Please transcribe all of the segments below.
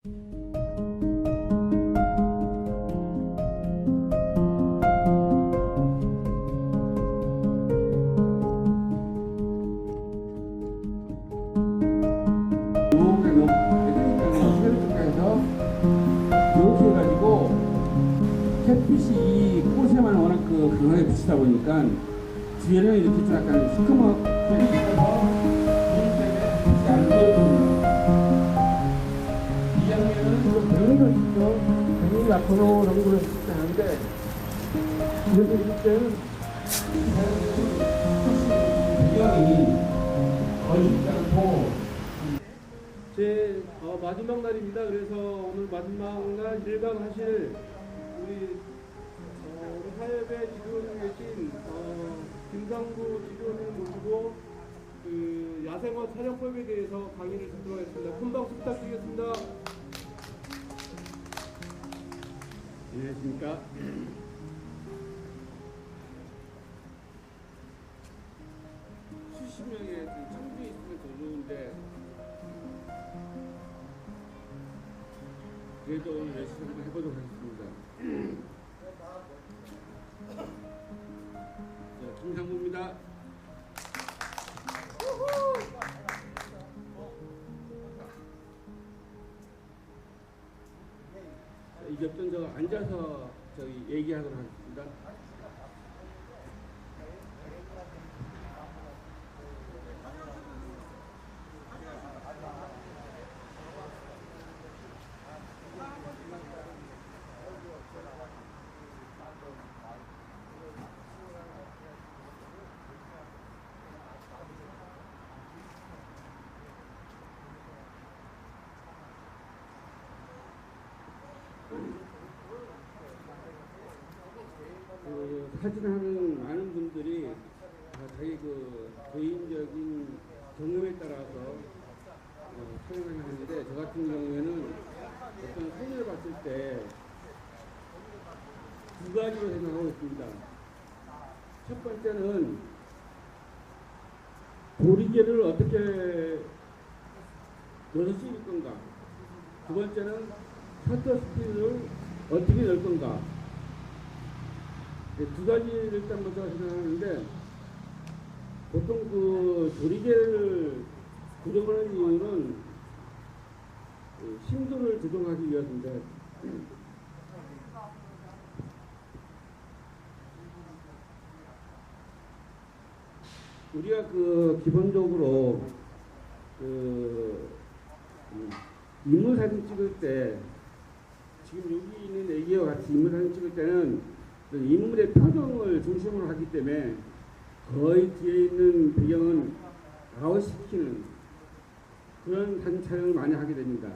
이렇게 해가지고 햇빛이 꽃에만 워낙 강하게 비치다 보니까 뒤에는 이렇게 약간 시커멓게 있어서 안 보여줍니다. 이 장면은 병이를 있죠. 병이 앞으로 연구를 하는데 이렇게 있을 때는 배경이 어둡지 않고 제 마지막 날입니다. 그래서 오늘 마지막 날 일강하실 우리 사협에 지도에 계신 김상구 지도를 모시고 그 야생화 촬영법에 대해서 강의를 듣도록 하겠습니다. 큰 박수 부탁드리겠습니다. 안녕하십니까. 수십 명의 청중이 있으면 더 좋은데 그래도 오늘 열심히 한번 해보도록 하겠습니다. 자, 김상무입니다. 이제부터 저 앉아서 저희 얘기하도록 하겠습니다. 사진하는 많은 분들이 자기 개인적인 경험에 따라서 촬영을 하는데 저 같은 경우에는 어떤 사진을 봤을 때 두 가지로 생각하고 있습니다. 첫 번째는 도리개를 어떻게 넣을 수 있을 건가, 두 번째는 셔터 스피드를 어떻게 넣을 건가. 두 가지를 일단 먼저 생각하는데, 보통 조리개를 조정하는 이유는 심도를 조정하기 위해서인데, 우리가 기본적으로 인물 사진 찍을 때, 지금 여기 있는 애기와 같이 인물 사진 찍을 때는 인물의 표정을 중심으로 하기 때문에 거의 뒤에 있는 배경은 아웃시키는 그런 사진 촬영을 많이 하게 됩니다.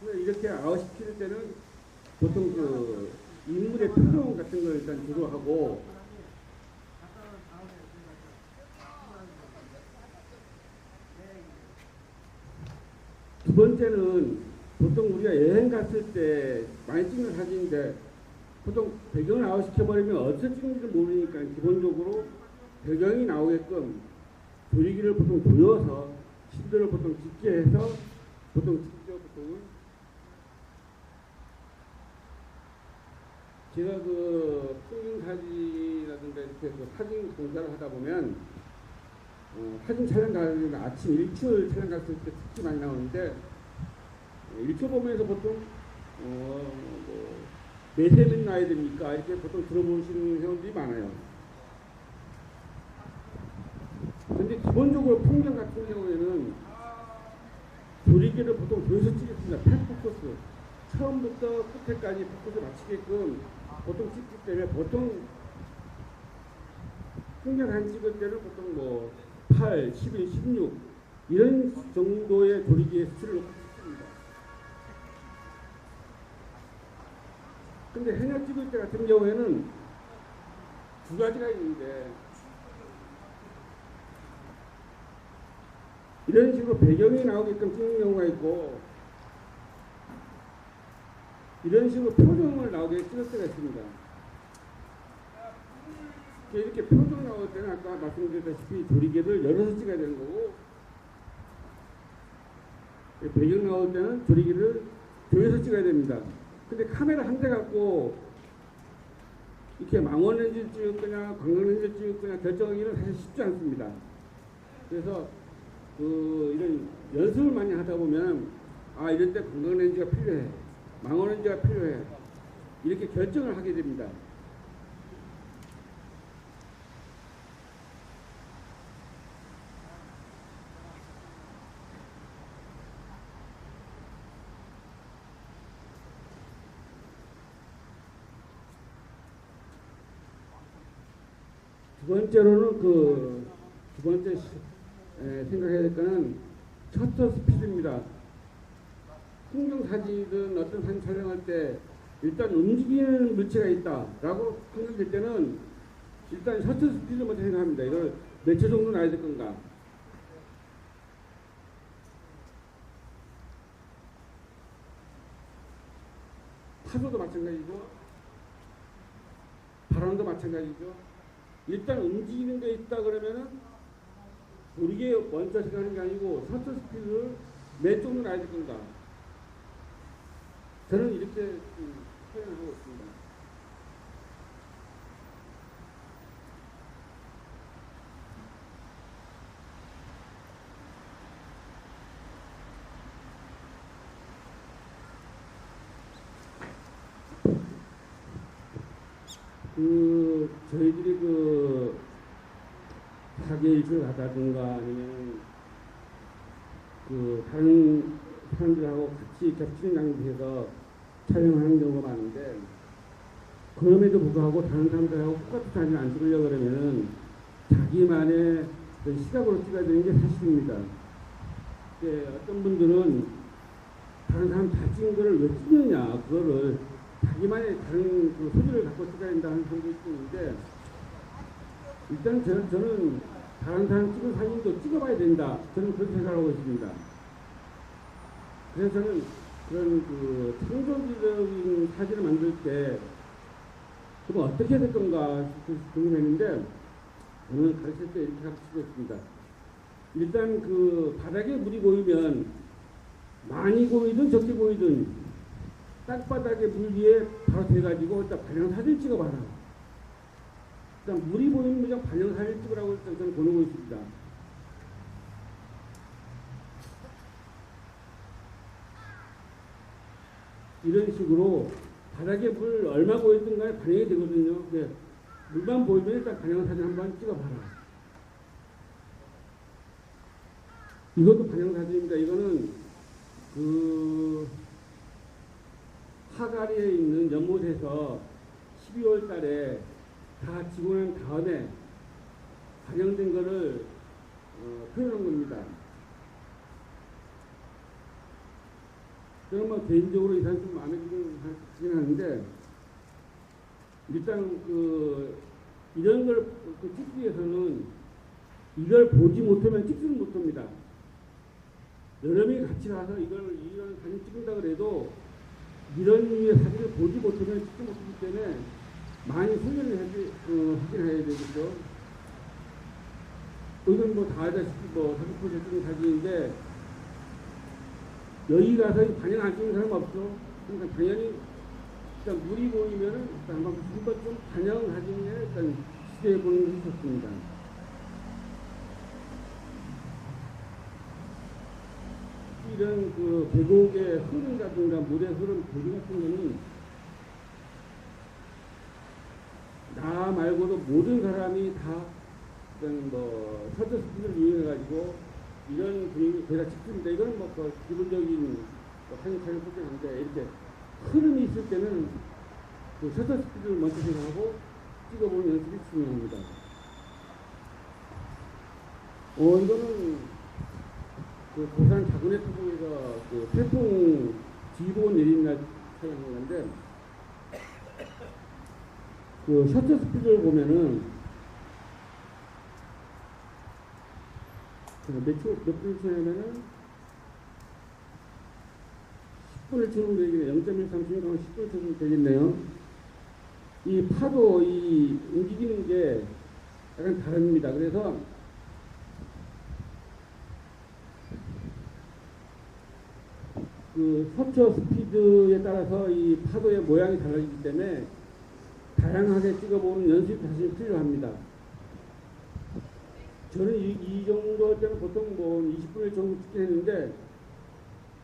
이렇게 아웃시킬 때는 보통 인물의 표정 같은 걸 일단 주로하고, 두 번째는 보통 우리가 여행 갔을 때 많이 찍는 사진인데, 보통 배경을 아웃시켜버리면 어디서 찍는지를 모르니까 기본적으로 배경이 나오게끔 조리기를 보통 보여서 심도를 보통 짙게 해서 보통 직접 제가 풍경 사진이라든가 이렇게 사진 공사를 하다 보면 사진 촬영 가는 아침 일출 촬영 갔을 때 특히 많이 나오는데, 일출 보면서 보통 내세면 나야 됩니까? 이렇게 보통 들어보시는 회원들이 많아요. 근데 기본적으로 풍경 같은 경우에는 조리개를 보통 보여서 찍겠습니다. 팩포커스. 처음부터 끝에까지 포커스 맞추게끔 보통 찍기 때문에, 보통 풍경 한 찍을 때는 보통 8, 11, 16 이런 정도의 조리개의 수치를 놓고 찍습니다. 근데 해녀 찍을 때 같은 경우에는 두 가지가 있는데, 이런 식으로 배경이 나오게끔 찍는 경우가 있고, 이런 식으로 표정을 나오게 찍을 때가 있습니다. 이렇게 표정 나올 때는 아까 말씀드렸다시피 조리개를 열어서 찍어야 되는 거고, 배경 나올 때는 조리기를 조여서 찍어야 됩니다. 근데 카메라 한 대 갖고 이렇게 망원 렌즈 찍을 거냐 광각 렌즈 찍을 거냐 결정하기는 사실 쉽지 않습니다. 그래서 이런 연습을 많이 하다 보면 아 이럴 때 광각 렌즈가 필요해, 망원 렌즈가 필요해 이렇게 결정을 하게 됩니다. 두 번째로는 두 번째 생각해야 될 거는 셔터 스피드입니다. 풍경 사진이든 어떤 사진 촬영할 때 일단 움직이는 물체가 있다라고 생각될 때는 일단 셔터 스피드 먼저 생각합니다. 이걸 몇 초 정도 나야 될 건가? 파도도 마찬가지죠. 바람도 마찬가지죠. 일단 움직이는 게 있다 그러면은 우리게 먼저 생각하는 게 아니고 셔터 스피드를 몇 정도 나야 될 건가? 저는 이렇게 표현하고 있습니다. 저희들이 사계 일주를 가다든가 아니면 다른 사람들하고 같이 겹치는 장소에서 촬영하는 경우가 많은데 그럼에도 불구하고 다른 사람들하고 똑같은 사진을 안 찍으려고 그러면은 자기만의 시각으로 찍어야 되는 게 사실입니다. 어떤 분들은 다른 사람 다 찍은 거를 왜 찍느냐 그거를 자기만의 다른 소질을 갖고 찍어야 된다는 생각이 있는데 일단 저는 다른 사람 찍은 사진도 찍어봐야 된다. 저는 그렇게 생각하고 있습니다. 그래서 저는 그런 창조적인 사진을 만들 때 그럼 어떻게 해야 될 건가 궁금했는데 저는 가르칠 때 이렇게 가르치고 있습니다. 일단 바닥에 물이 고이면 많이 고이든 적게 고이든 땅바닥에 물 위에 바로 대가지고 일단 반영 사진 찍어봐라. 일단 물이 보이면 그냥 반영 사진 찍으라고 일단 저는 보내고 있습니다. 이런 식으로 바닥에 물 얼마 보이든가에 반영이 되거든요. 네. 물만 보이면 일단 반영 사진 한번 찍어봐라. 이것도 반영 사진입니다. 이거는 하가리에 있는 연못에서 12월 달에 다 지고 난 다음에 반영된 거를 표현한 겁니다. 저는 개인적으로 이 사진 좀 마음에 들긴 하는데 일단 이런 걸 찍기 위해서는 이걸 보지 못하면 찍지는 못합니다. 여러 명이 같이 가서 이런 사진 찍는다 그래도 이런 류의 사진을 보지 못하면 찍지 못하기 때문에 많이 훈련을 하긴 해야 되겠죠. 이건 다 알다시피 사진 찍는 사진인데 여기 가서 반영 안 찍는 사람 없어. 그러니까 당연히 일단 물이 보이면은 일단 한번 좀 반영 사진에 일단 시도해 보는 것이 좋습니다. 이런 계곡의 흐름이라든가 물의 흐름, 배기 같은 거는 나 말고도 모든 사람이 다 어떤 셔터 스피드를 이용해가지고 이런 분위기 거의 다 찍습니다. 이건 기본적인 사진 촬영 포장인데 이렇게 흐름이 있을 때는 셔터 스피드를 먼저 생각하고 찍어보는 연습이 중요합니다. 이거는 부산 자군의 토봉에서 태풍 지보 내린 날 촬영한 건데 셔터 스피드를 보면은 몇 분을 치냐면은 10분을 치면 되겠네요. 0.13초니까 10분을 치면 되겠네요. 이 파도, 이 움직이는 게 약간 다릅니다. 그래서 그 서처 스피드에 따라서 이 파도의 모양이 달라지기 때문에 다양하게 찍어보는 연습이 사실 필요합니다. 저는 이 정도 때는 보통 뭐 20분을 정도 찍긴 했는데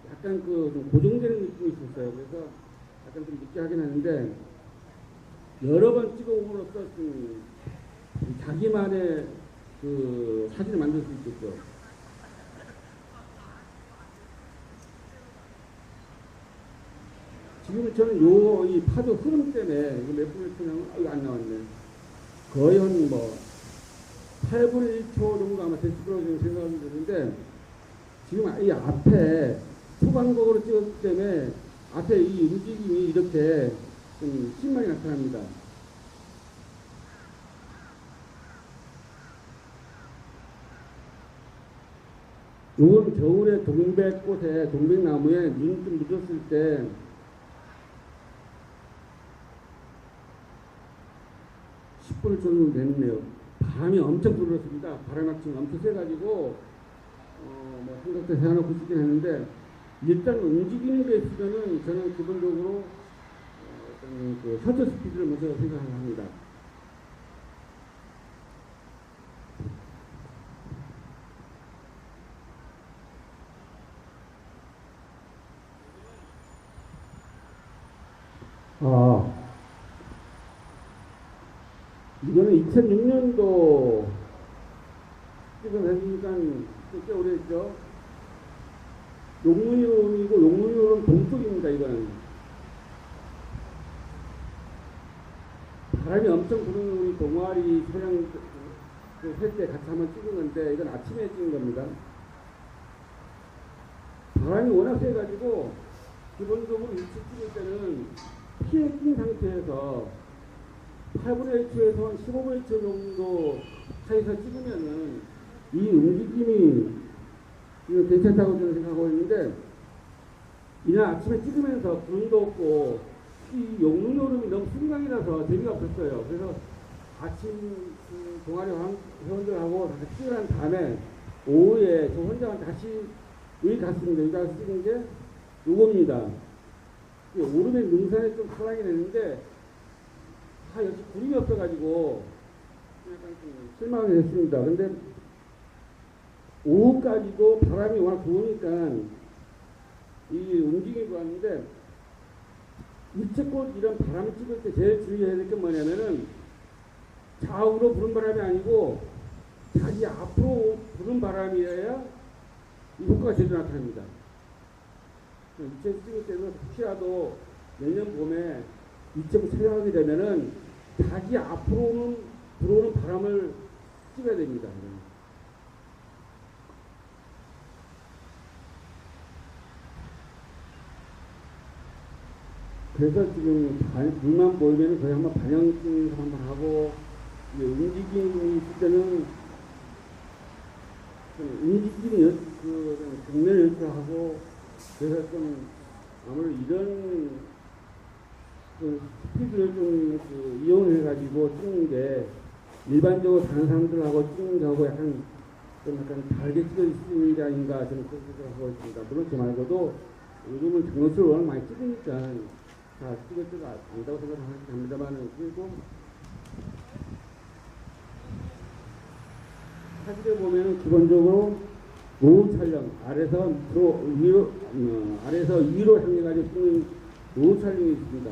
약간 그 좀 고정되는 느낌이 있었어요. 그래서 약간 좀 늦게 하긴 하는데 여러 번 찍어봄으로써 좀 자기만의 그 사진을 만들 수 있겠죠. 지금 저는 이 파도 흐름 때문에 몇 분을 치냐면 안 나왔네. 거의 한 뭐 8분의 1초 정도 아마 됐을 거라고 생각이 드는데 지금 이 앞에 초반곡으로 찍었기 때문에 앞에 이 움직임이 이렇게 좀 심하게 나타납니다. 요건 겨울에 동백꽃에 동백나무에 눈 좀 묻었을 때 을 정도 됐네요. 바람이 엄청 불었습니다. 바람이 지금 엄청 세가지고 뭐 생각도 해놓고 쓰긴 했는데 일단 움직이는 게 있으면은 저는 기본적으로 어떤 그 셔터 스피드를 먼저 생각합니다. 이거는 2006년도 찍은 사진이니까 꽤 오래됐죠. 용문이고 용문이는 동쪽입니다. 이거는 바람이 엄청 부는 우리 동아리 촬영 할 때 같이 한번 찍은 건데 이건 아침에 찍은 겁니다. 바람이 워낙 세가지고 기본적으로 일찍 찍을 때는 피에 낀 상태에서 8분의 1초에서 15분의 1초 정도 사이에서 찍으면은 이 움직임이 이거 괜찮다고 저는 생각하고 있는데 이날 아침에 찍으면서 구름도 없고 이 용문여름이 너무 순간이라서 재미가 없었어요. 그래서 아침 동아리 회원들하고 같이 찍으러 난 다음에 오후에 저 혼자만 다시 여기 갔습니다. 여기 가서 찍은 게 요겁니다. 오름에 능선에 좀 탈락이 됐는데 역시 구름이 없어가지고 약간 좀 실망이 됐습니다. 근데 오후까지도 바람이 워낙 부으니까 이 움직임이 좋았는데 일제꽃 이런 바람 찍을 때 제일 주의해야 될 게 뭐냐면은 좌우로 부는 바람이 아니고 자기 앞으로 부는 바람이어야 이 효과가 제대로 나타납니다. 일제 찍을 때는 혹시라도 내년 봄에 일제꽃 촬영하게 되면은 자기 앞으로는 들어오는 바람을 찍어야 됩니다. 그래서 지금 눈만 보이면 거의 한번 반영 찍는 거 한번 하고 움직임이 있을 때는 움직이는 그 정면 연출을 하고 그래서 좀 아무래도 이런 그 스피드를 좀 이용해가지고 찍는 게 일반적으로 다른 사람들하고 찍는 거하고 약간 다르게 찍을 수 있는 게 아닌가 저는 그렇게 생각하고 있습니다. 물론 저 말고도 요즘은 장난수를 워낙 많이 찍으니까 다 찍을 때가 안다고 생각합니다만 그리고 사진에 보면은 기본적으로 노후 촬영 아래서 밑으로 아래서 위로 향해가지고 찍는 노후 촬영이 있습니다.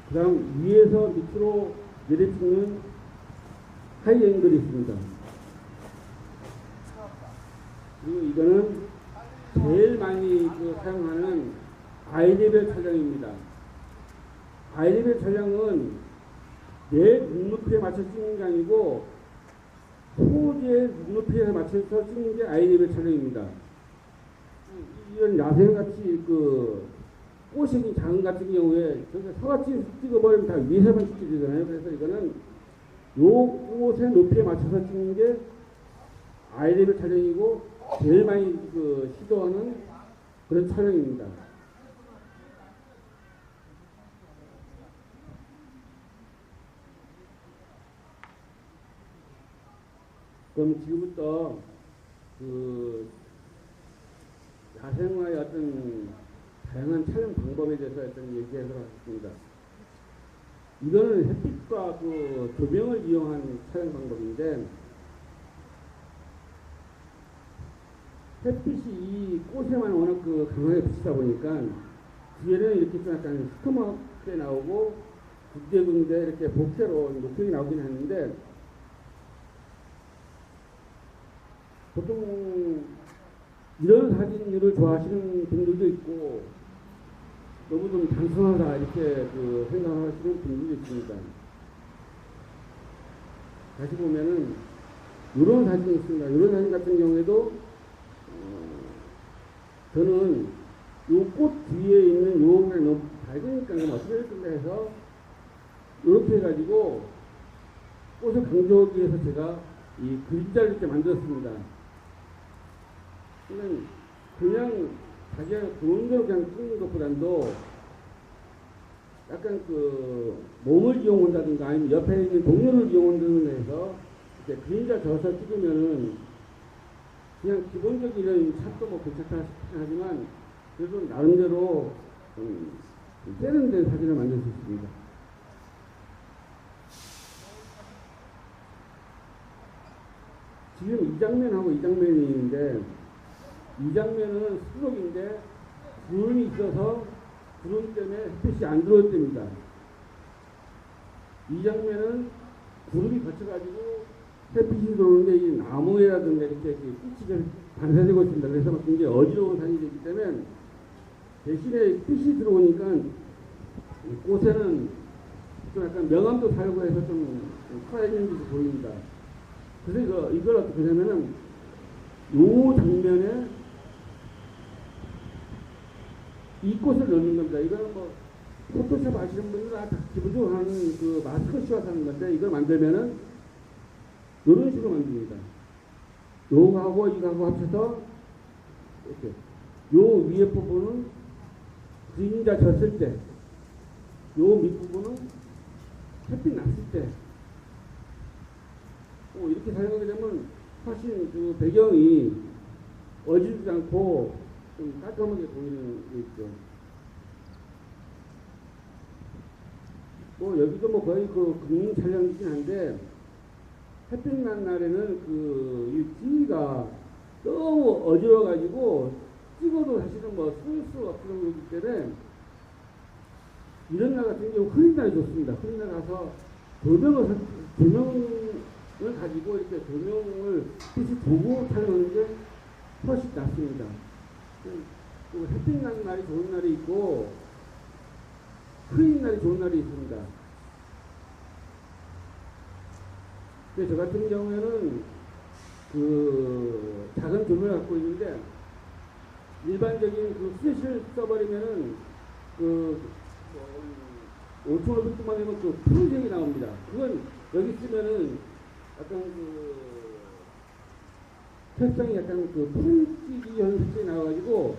그 다음 위에서 밑으로 내려 찍는 하이 앵글이 있습니다. 그리고 이거는 제일 많이 사용하는 아이레벨 촬영입니다. 아이레벨 촬영은 내 눈높이에 맞춰 찍는 게 아니고 소재의 눈높이에 맞춰서 찍는 게 아이레벨 촬영입니다. 이런 야생같이 꽃이 작은 같은 경우에 서같이 찍어버리면 다 위에서만 찍게 되잖아요. 그래서 이거는 요 꽃의 높이에 맞춰서 찍는 게 아이레벨 촬영이고 제일 많이 시도하는 그런 촬영입니다. 그럼 지금부터 방지하도록 하겠습니다. 이거는 햇빛과 그 조명을 이용한 촬영 방법인데, 햇빛이 이 꽃에만 워낙 그 강하게 비치다 보니까 뒤에는 이렇게 좀 약간 시커멓게 나오고 군데군데 이렇게 복대로 녹색이 나오긴 하는데, 보통 이런 사진을 좋아하시는 분들도 있고 너무 좀 단순하다 이렇게 그 생각하시는 분들도 있습니다. 다시 보면은 이런 사진이 있습니다. 이런 사진 같은 경우에도 저는 요 꽃 뒤에 있는 요 그냥 너무 밝으니까 그럼 어떻게 할 건가 해서 이렇게 해가지고 꽃을 강조하기 위해서 제가 이 그림자를 이렇게 만들었습니다. 그냥 자기가 좋은 걸 그냥 찍는 것보다도 약간 그 몸을 이용한다든가 아니면 옆에 있는 동료를 이용한다든가 해서 이렇게 그림자 져서 찍으면은 그냥 기본적인 이런 샷도 뭐 괜찮다 싶긴 하지만 그래도 나름대로 세련된 사진을 만들 수 있습니다. 지금 이 장면하고 이 장면이 있는데, 이 장면은 수록인데 구름이 있어서 구름 때문에 햇빛이 안 들어올 때입니다. 이 장면은 구름이 거쳐가지고 햇빛이 들어오는데 이 나무에라든가 이렇게 빛이 반사되고 있습니다. 그래서 굉장히 어지러운 사진이 되기 때문에 대신에 빛이 들어오니까 꽃에는 좀 약간 명암도 살고 해서 좀 살아있는 듯이 보입니다. 그래서 이걸 어떻게 하냐면은 요 장면에 이 꽃을 넣는 겁니다. 이거는 뭐 포토샵 아시는 분들은 다 기본적으로 하는 그 마스크샷 하는 건데, 이걸 만들면은 이런 식으로 만듭니다. 요거하고 이거하고 합쳐서 이렇게 요 위에 부분은 그림자 졌을 때, 요 밑부분은 햇빛 났을 때, 이렇게 사용하게 되면 훨씬 그 배경이 어지르지 않고 좀 깔끔하게 보이는 게 있죠. 뭐 여기도 뭐 거의 그 금융 촬영이긴 한데, 햇빛 난 날에는 이 뒤가 너무 어지러워가지고 찍어도 사실은 뭐 쓸 수 없는 거기 때문에 이런 날 같은 경우 흐린 날이 좋습니다. 흐린 날 가서 조명을 가지고 이렇게 조명을 빛이 보고 촬영하는 게 훨씬 낫습니다. 햇빛 나는 날이 좋은 날이 있고 흐린 날이 좋은 날이 있습니다. 근데 저 같은 경우에는 그 작은 조명을 갖고 있는데, 일반적인 그 플래시를 써버리면은 그 5,500도만 되면 그 푸른색이 나옵니다. 그건 여기 쓰면은 약간 그 색상이 약간 그 푸른색이 현색이 나와가지고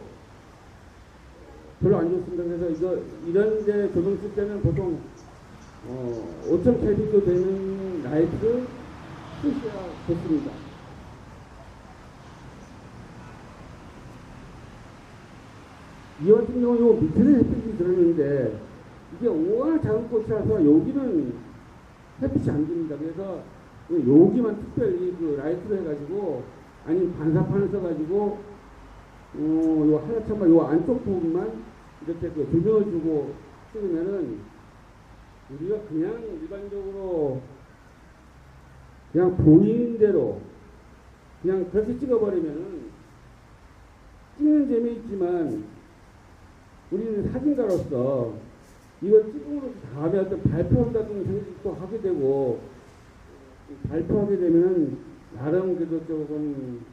별로 안 좋습니다. 그래서 이런데 조명 쓸 때는 보통 5천 켈빈도 되는 라이트 쓰셔야 좋습니다. 이 같은 경우는 요 밑에는 햇빛이 들어오는데 이게 워낙 작은 꽃이라서 여기는 햇빛이 안 듭니다. 그래서 여기만 특별히 그 라이트로 해가지고 아니면 반사판을 써가지고 요 하얗찬만 요 안쪽 부분만 이렇게 그 조명을 주고 찍으면은 우리가 그냥 일반적으로 그냥 보이는 대로 그냥 그렇게 찍어버리면은 찍는 재미있지만 우리는 사진가로서 이걸 찍음으로 다음에 어떤 발표한다든지 생각이 또 하게 되고, 발표하게 되면은 나름 그래도 조금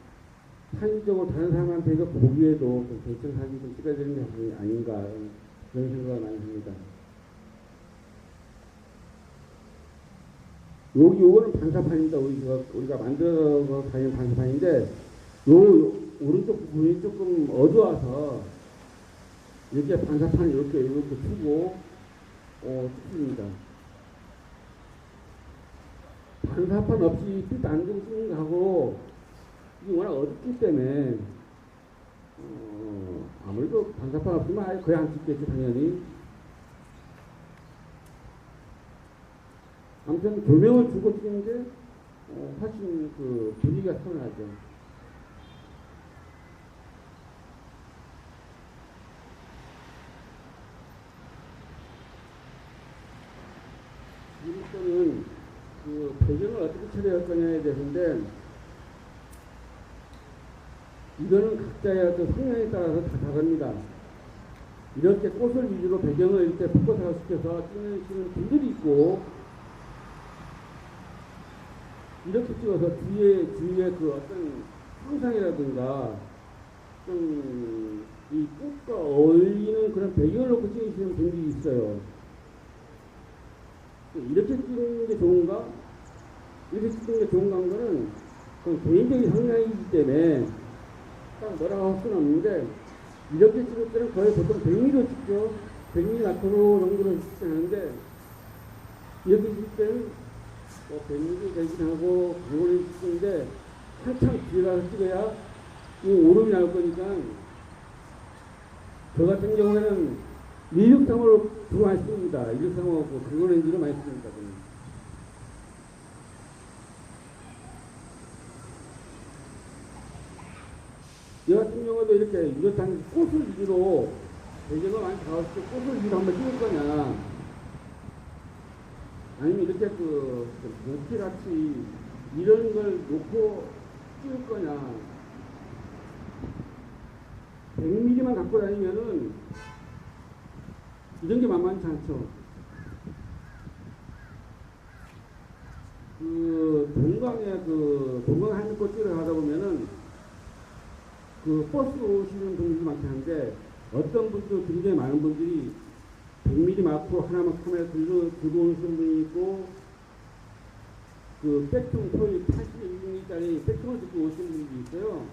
사진적으로 다른 사람한테 이거 보기에도 좀 대처 사진 좀 찍어야 되는 게 아닌가 그런 생각을 많이 합니다. 요거는 반사판입니다. 우리가 만들어서 다니는 반사판인데, 요 오른쪽 부분이 조금 어두워서 이렇게 반사판을 이렇게 두고 찍습니다. 반사판 없이 빛 안 주고 찍는 거하고 이게 워낙 어둡기 때문에 아무래도 반사판 없으면 아예 거의 안 찍겠죠, 당연히. 아무튼 조명을 주고 찍는 게 훨씬 그 분위기가 살아나죠. 이거는 그 배경을 어떻게 처리할 거냐에 대해서인데, 이거는 각자의 어떤 성향에 따라서 다 다릅니다. 이렇게 꽃을 위주로 배경을 이렇게 포커스화시켜서 찍는 분들이 있고, 이렇게 찍어서 주위에 그 어떤 형상이라든가 좀 이 꽃과 어울리는 그런 배경을 놓고 찍으시는 분들이 있어요. 이렇게 찍는 게 좋은가? 이렇게 찍는 게 좋은가 하는 거는 그건 개인적인 성향이기 때문에 딱 뭐라고 할 수는 없는데, 이렇게 찍을 때는 거의 보통 100mm 찍죠. 100mm 마크로 정도로 찍는데, 이렇게 찍을 때는 100mm 되긴 하고 그거를 찍는데 한참 뒤에 가서 찍어야 이 오름이 나올 거니까, 저 같은 경우에는 163으로 주로 많이 씁니다. 163하고 그거렌즈로 많이 씁니다. 이 같은 경우도 이렇게 이렇다는 꽃을 위주로 배경을 많이 잡았을 때 꽃을 위주로 한번 찍을 거냐, 아니면 이렇게 그 모티같이 이런 걸 놓고 찍을 거냐. 100mm만 갖고 다니면은 이런 게 만만치 않죠. 동강 한입꽃 찍으러 가다 보면은 그 버스로 오시는 분들이 많긴 한데, 어떤 분들, 굉장히 많은 분들이 100mm 마크로 하나만 카메라 들고 오시는 분이 있고, 그 백통 소위 81mm짜리 백통을 들고 오시는 분들이 있어요.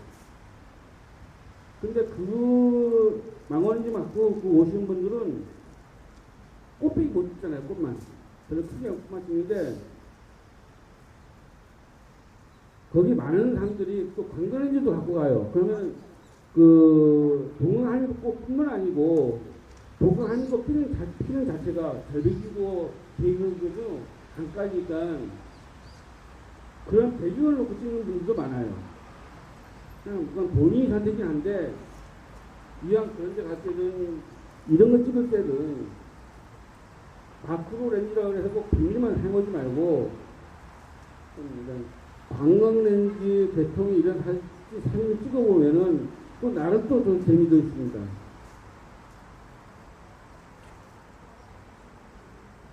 근데 그 망원인지 맞고 그 오시는 분들은 꽃배기 못 찍잖아요. 꽃만 별로 크게 꽃만 찍는데, 거기 많은 사람들이 또 관광렌즈도 갖고 가요. 그러면 그 동강한입꽃뿐만 아니고 동강한입꽃 피는 자체가 절벽이고 계곡이고 강가니까 그런 배경을 놓고 찍는 분들도 많아요. 그건 본인이 선택이긴 한데, 이왕 그런 데 갈 때는, 이런 거 찍을 때는 마크로 렌즈라고 해서 꼭 100mm만 사용하지 말고 광각 렌즈 계통이 이런 사진을 찍어보면은 또 나름 또 재미도 있습니다.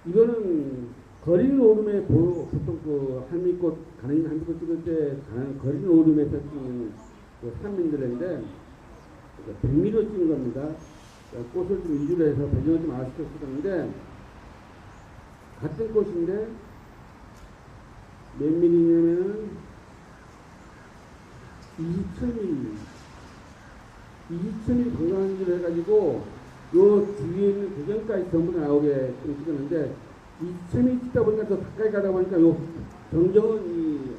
이거는 거리는 오름에 보통 그 한미꽃 찍을 때 가는 거리는 오름에서 찍는 그 산민들인데 100mm로 찍은 겁니다. 꽃을 좀 위주로 해서 배경을 좀 아쉽게 쓰는데, 같은 꽃인데 몇 mm냐면은 27mm 27mm 관광지로 해가지고 요 뒤에 있는 배경까지 전부 다 나오게 좀 찍었는데, 27mm 찍다 보니까 더 가까이 가다 보니까 요 정정은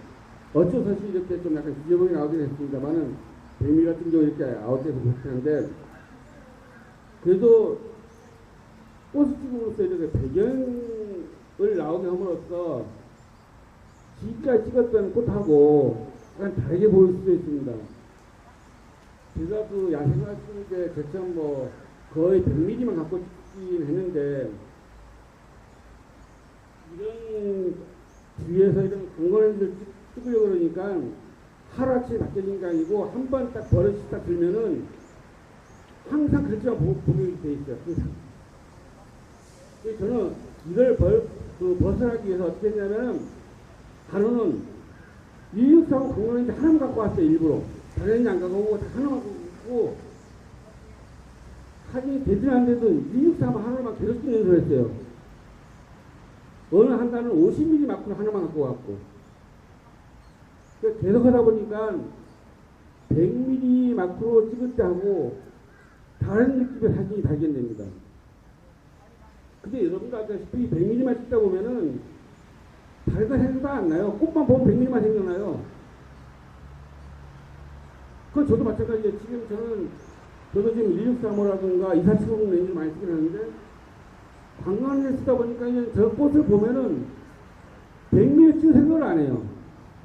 어쩔 수 없이 이렇게 좀 약간 지저분하게 나오긴 했습니다만은 100mm 같은 경우 이렇게 아웃돼서 그렇게 하는데, 그래도 꽃을 찍음으로써 이렇게 배경을 나오게 함으로써 지금까지 찍었던 꽃하고 약간 다르게 보일 수도 있습니다. 제가 그 야생화 찍을 때 대충 뭐 거의 100mm만 갖고 찍긴 했는데, 이런 뒤에서 이런 광고렌즈를 찍으려고 그러니까 하루아침에 바뀌는 게 아니고 한 번 딱 버릇이 딱 들면은 항상 글자가 보게 돼 있어요. 항상. 그래서 저는 이걸 벗어나기 위해서 어떻게 했냐면은, 하루는 163 광고렌즈 하나만 갖고 왔어요. 일부러. 다른 렌즈 안 갖고 오고 다 하나만 갖고 오고, 사진이 되든 안 되든 163 하나만 계속 찍는 연습을 했어요. 어느 한 달은 50mm 마크로 하나만 갖고 왔고, 계속 하다 보니까 100mm 마크로 찍을 때하고 다른 느낌의 사진이 발견됩니다. 근데 여러분도 알다시피 100mm만 찍다 보면은 다른 거 생각도 안 나요. 꽃만 보면 100mm만 생각나요. 그건 저도 마찬가지예요. 지금 저도 지금 163호라든가 2470 렌즈를 많이 쓰긴 하는데, 관광을 쓰다 보니까 이제 저 꽃을 보면은 100mm 찍을 생각을 안 해요.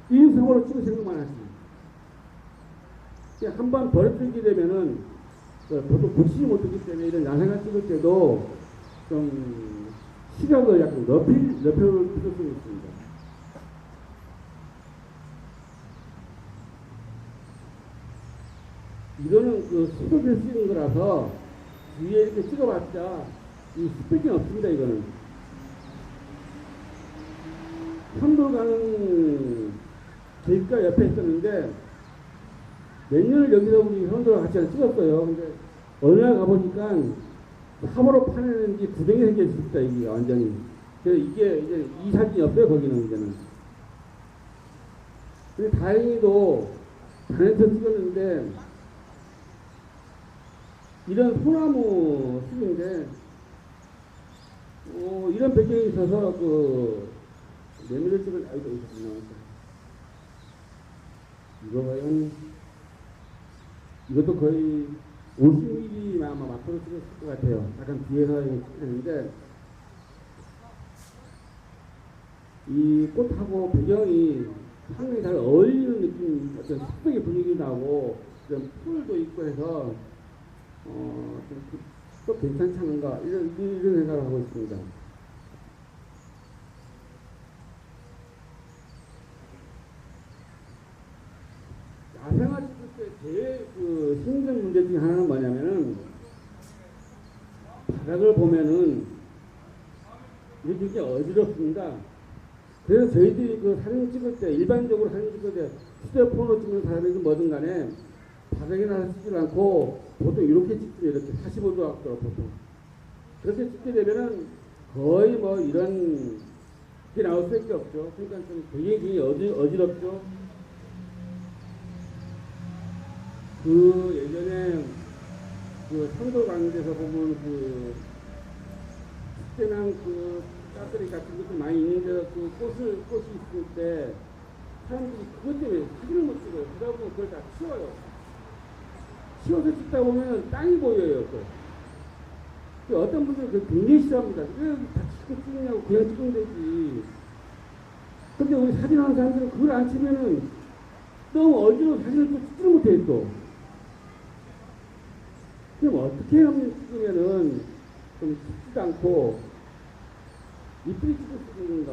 1인승으로 찍을 생각만 하지. 한번 버려뜨리게 되면은 보통 고치지 못하기 때문에 이런 야생화 찍을 때도 좀 시각을 약간 넓힐 필요성이 있습니다. 이거는 그 수도를 쓰는 거라서 위에 이렇게 찍어봤자 이 스펙이 없습니다. 이거는 산도 가는 길가 옆에 있었는데 몇 년을 여기서 우리 형들과 같이 찍었어요. 근데 어느 날 가보니까 함으로 파내는지 구덩이 생겨 있습니다. 이게 완전히. 그래서 이게 이제 이 사진이 없어요. 거기는 이제는. 근데 다행히도 단에서 찍었는데 이런 소나무 숲인데 이런 배경이 있어서 그 메밀을 찍은 아이도 있었구나. 이거 과연 이것도 거의 50mm만 아마 막도로 찍었을 것 같아요. 약간 뒤에서 찍었는데 이 꽃하고 배경이 상당히 잘 어울리는 느낌, 어떤 숲속의 분위기 나고 이런 풀도 있고 해서 또 괜찮지 않은가 이런 생각을 하고 있습니다. 야생화 찍을 때 제일 그 힘든 문제 중에 하나는 뭐냐면은 바닥을 보면은 이게 되게 어지럽습니다. 그래서 저희들이 그 사진 찍을 때 일반적으로 사진 찍을 때 휴대폰으로 찍는 사람이든 뭐든 간에 바닥에 나서 찍지 않고 보통 이렇게 찍죠. 이렇게 45도 각도로 보통 그렇게 찍게 되면은 거의 뭐 이런 게 나올 수밖에 없죠. 그러니까 좀 굉장히 어지럽죠. 그 예전에 그 선도 가는 데서 보면 그 특별한 그 까투리 같은 것도 많이 있는데 그 꽃이 있을 때 사람들이 그것 때문에 사진을 못 찍어요. 그러다 보면 그걸 다 치워요. 치워서 찍다 보면 땅이 보여요. 또 어떤 분들은 그 굉장히 싫어합니다. 왜 다 찍냐고 그냥 찍으면 되지. 근데 우리 사진하는 사람들은 그걸 안 치면은 너무 어지러워 사진을 또 찍지를 못해 또. 그럼 어떻게 하면 찍으면은 좀 쉽지도 않고 이쁘게 찍을 수 있는가.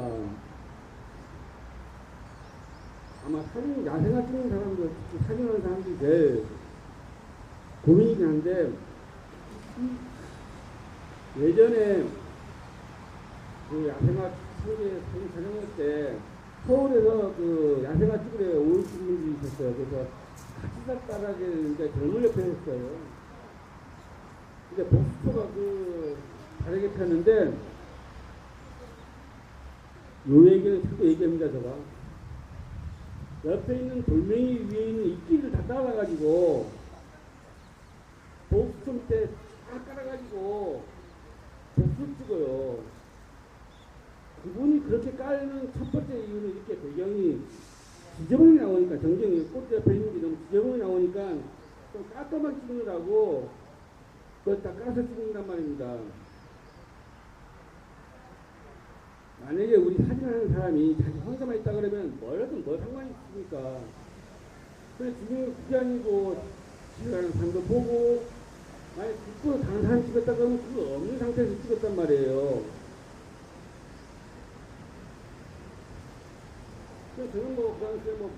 아마 사진, 야생화 찍는 사람들, 사진하는 사람들이 제일 고민이긴 한데, 예전에 그 야생화 사진 촬영할 때 서울에서 그 야생화 찍으러 오신 분들이 있었어요. 그래서 같이 따라게 이제 젊은 옆에 했어요. 근데 복수초가 그 다르게 폈는데 요 얘기는 자꾸 얘기합니다. 제가 옆에 있는 돌멩이 위에 있는 이끼를 다 따라가지고 복수 때 다 깔아가지고 복수 찍어요. 그분이 그렇게 깔는 첫 번째 이유는 이렇게 배경이 지저분하게 나오니까 정경이 꽃 옆에 있는 게 너무 지저분하게 나오니까 좀 깔끔하게 찍느라고 그걸 다 깔아서 찍는단 말입니다. 만약에 우리 사진하는 사람이 자기 혼자만 있다 그러면 뭐라든 뭐 상관이 있습니까? 그래서 지금 그게 아니고 지나가는 사람도 보고 만약 듣고 다른 사람 찍었다 그러면 그거 없는 상태에서 찍었단 말이에요. 그래서 저는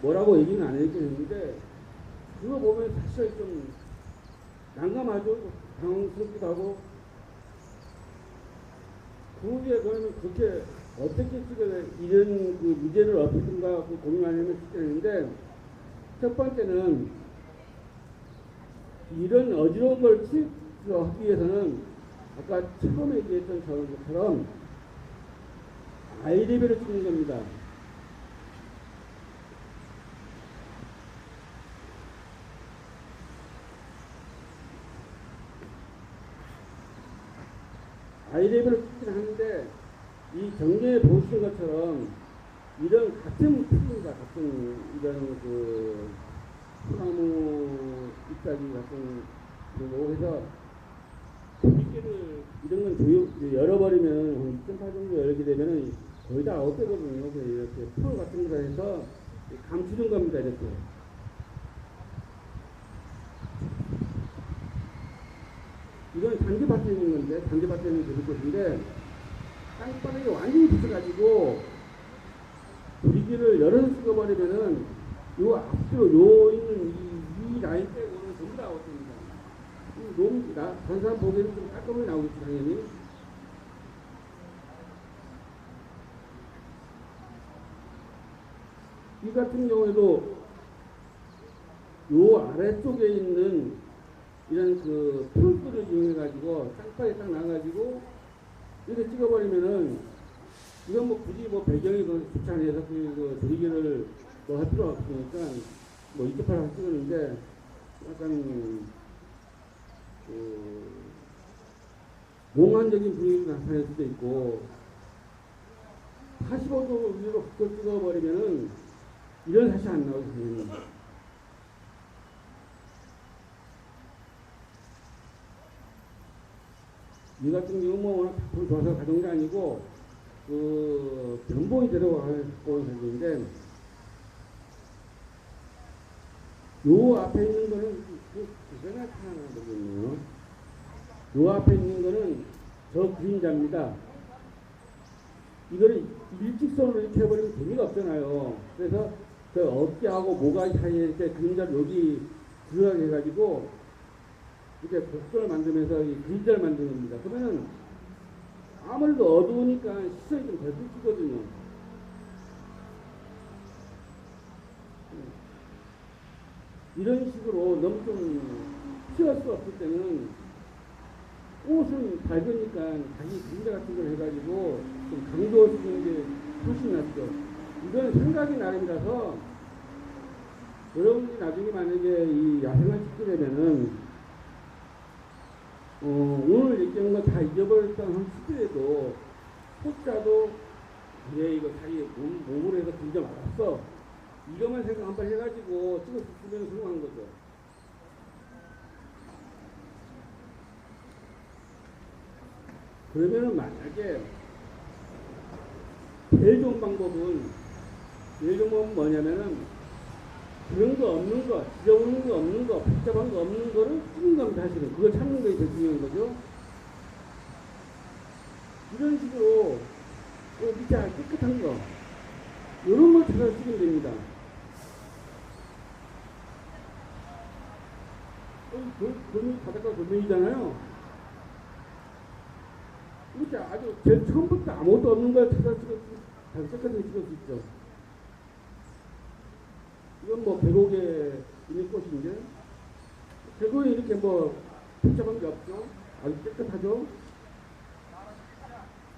뭐라고 얘기는 안 했겠는데 그거 보면 사실 좀 난감하죠. 당황스럽기도 하고 그 후에 그러면 그렇게 어떻게 찍어야 이런 그 문제를 어떻게든가 고민하려면 찍겠는데 첫 번째는 이런 어지러운 걸 하기 위해서는 아까 처음에 얘기했던 것처럼 아이레벨을 찍는 겁니다. 아이레벨을 찍긴 하는데 이 경계에 보시는 것처럼 이런 같은 풀입니다. 같은 이런 그 소나무 잎사귀 같은 그리고 해서 고리개를 이런 건 열어버리면 한 2.8 정도 열게 되면은 거의 다 아웃되거든요. 이렇게 풀 같은 거 해서 감추는 겁니다. 이렇게. 이건 잔디밭에 있는 건데, 잔디밭에 있는 들꽃인데, 땅바닥에 완전히 붙어가지고, 브리기를 열어서 찍어버리면은, 요 앞뒤로 요 있는 이 라인 빼고는 전부 다 아웃됩니다. 너무, 다른 사람 보기에는 좀 깔끔하게 나오겠지, 당연히. 이 같은 경우에도 요 아래쪽에 있는 이런 그 풀들을 이용해가지고 땅바닥에 딱 나가지고 이렇게 찍어버리면은 이건 뭐 굳이 뭐 배경이 그 주차해서 그 조리개를 뭐 할 필요가 없으니까 뭐 이쪽파를 찍었는데 약간 그 몽환적인 분위기가 나타날 수도 있고 45도 위로 그 찍어버리면은 이런 사실 안 나오거든요. 이 같은 경우 뭐 워낙 작품 좋아서 가져온 게 아니고 그 변봉이 들어가는 사진인데 요 앞에 있는 거는 그게 나타나거든요. 요 앞에 있는 거는 저 그림자입니다. 이거를 일직선으로 이렇게 해버리면 재미가 없잖아요. 그래서 그 어깨하고 모가 사이에 이렇게 그림자를 여기 들어가게 해가지고 이렇게 곡선을 만들면서 이 그림자를 만드는 겁니다. 그러면은 아무래도 어두우니까 시선이 좀 덜 끊기거든요. 이런 식으로 너무 좀 피할 수 없을 때는 옷은 밝으니까 자기 그림자 같은 걸 해가지고 좀 강도 쓰는 게 훨씬 낫죠. 이건 생각이 나름이라서 여러분들이 나중에 만약에 이 야생을 찍게 되면은 오늘 얘기한 거 다 잊어버렸다는 시절에도 혹자도 그래 이거 자기 몸으로 해서 그림자 말았어 이것만 생각 한번 해가지고 찍었으면 성공한 거죠. 그러면은 만약에 제일 좋은 방법은 뭐냐면은 그런 거 없는 거, 지저분한 거 없는 거, 복잡한 거 없는 거를 찍는 겁니다, 사실은. 그걸 찾는 게 제일 중요한 거죠. 이런 식으로 밑에 깨끗한 거, 이런 걸 찾아서 찍으면 됩니다. 돌멩이 바닷가 돌멩이잖아요. 이렇게 아주 제일 처음부터 아무것도 없는 걸 찾아서 깨끗하게 찍을 수 있죠. 이건 뭐 계곡에 있는 꽃인데 계곡에 이렇게 뭐 복잡한 게 없죠. 아주 깨끗하죠.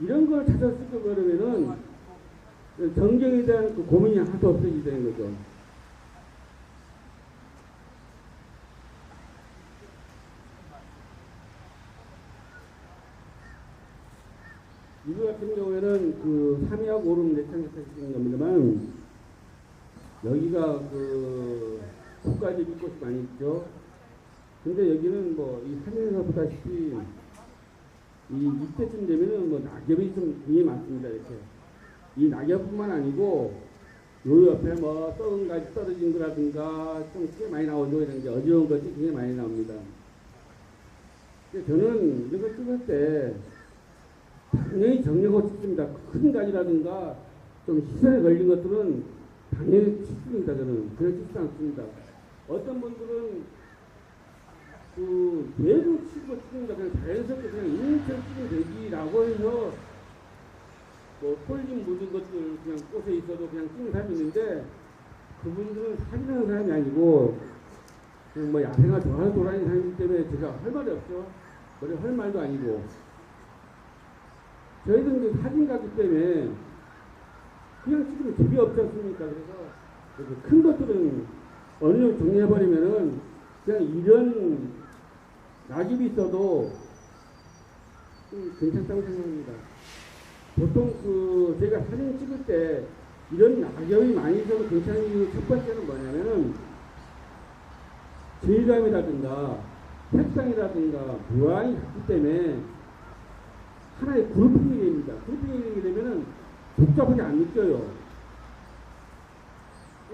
이런 걸 찾아서 찍고 그러면은 전경에 대한 그 고민이 하나도 없어지게 되는 거죠. 이거 같은 경우에는 그 3위하고 5름 내창에서 찍은 겁니다만 여기가 그 국가지 빛꽃이 많이 있죠. 근데 여기는 뭐 이 사진에서 보다시피 이때쯤 되면은 뭐 낙엽이 좀 굉장히 많습니다. 이렇게 이 낙엽뿐만 아니고 요 옆에 뭐 썩은 가지 떨어진 거라든가 좀 꽤 많이 나오죠. 이런 게 어지러운 것이 굉장히 많이 나옵니다. 저는 이런 걸 찍을 때 당연히 정력하고 찍습니다. 큰 가지라든가 좀 시선에 걸린 것들은 당연히 찍습니다. 저는 그냥 찍지 않습니다. 어떤 분들은 그 외부 치고 찍는다 그냥 자연스럽게 그냥 있는 척 찍으면 되지라고 해서 뭐 폴린 묻은 것들 그냥 꽃에 있어도 그냥 찍는 사람이 있는데 그분들은 사진하는 사람이 아니고 그냥 뭐 야생화 좋아하는 돌아다니는 사람이기 때문에 제가 할 말이 없죠. 머리 할 말도 아니고 저희들은 이제 사진가기 때문에 그냥 찍으면 재미없지 않습니까? 그래서 큰 것들은 어느 정도 정리해버리면은 그냥 이런 낙엽이 있어도 좀 괜찮다고 생각합니다. 보통 그 제가 사진 찍을 때 이런 낙엽이 많이 있어도 괜찮은 이유 첫 번째는 뭐냐면은 질감이라든가 색상이라든가 모양이 같기 때문에 하나의 그룹핑이 됩니다. 그룹핑이 되게 되면은 복잡하게 안 느껴요.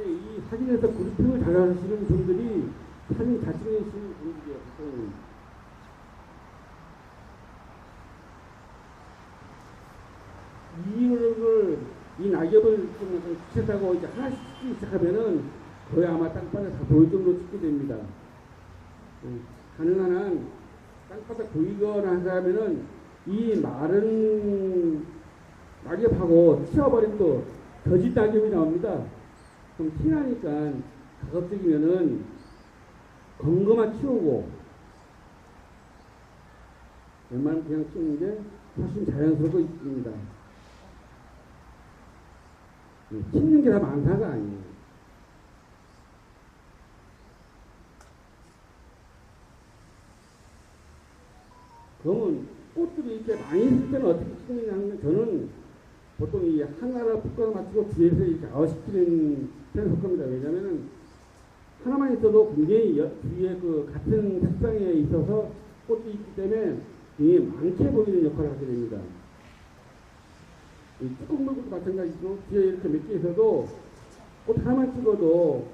이 사진에서 그래픽을 잘 하시는 분들이 사진 잘 찍으시는 분들이에요. 보통. 이 낙엽을 좀 구체적으로 이제 하나씩 찍기 시작하면은 거의 아마 땅바닥 다 보일 정도로 찍게 됩니다. 가능한 한 땅바닥 보이거나 하면은 이 마른 낙엽하고 치워버린 또 거짓 낙엽이 나옵니다. 그럼 티나니까 가급적이면은 검거만 치우고 웬만하면 그냥 치우는 게 훨씬 자연스럽고 있습니다. 치는 게 다 많다가 아니에요. 그러면 꽃들이 이렇게 많이 있을 때는 어떻게 찍느냐 하면 저는 보통 이 하나를 붓가를 맞추고 뒤에서 이렇게 아웃시키는 편을 겁니다. 왜냐면은 하나만 있어도 굉장히 뒤에 그 같은 색상에 있어서 꽃이 있기 때문에 굉장히 많게 보이는 역할을 하게 됩니다. 이 뚜껑 물고도 마찬가지로 뒤에 이렇게 몇 개 있어도 꽃 하나만 찍어도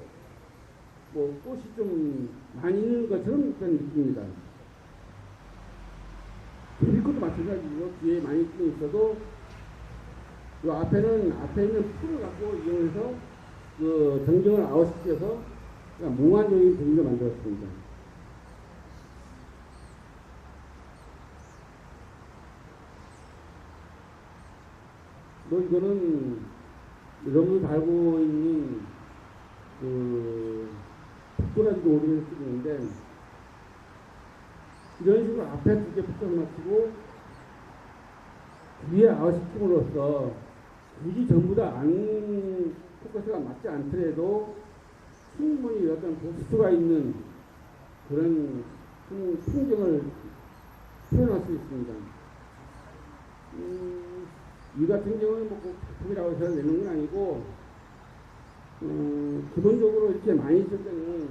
뭐 꽃이 좀 많이 있는 것처럼 그런 느낌입니다. 데뷔꽃도 마찬가지로 뒤에 많이 있어도 이 앞에 있는 풀을 갖고 이용해서 그 정경을 아웃시켜서 몽환적인 분위기를 만들었습니다. 뭐 이거는 여러분들 알고 있는 그 북도라지도 오리를 쓰고 있는데 이런 식으로 앞에 두 개 붙여서 맞추고 뒤에 아웃시킴으로써 굳이 전부 다 안 포커스가 맞지 않더라도 충분히 어떤 복수가 있는 그런 풍경을 표현할 수 있습니다. 이 같은 경우는 뭐 꼭 작품이라고 해서 내는 건 아니고 기본적으로 이렇게 많이 있을 때는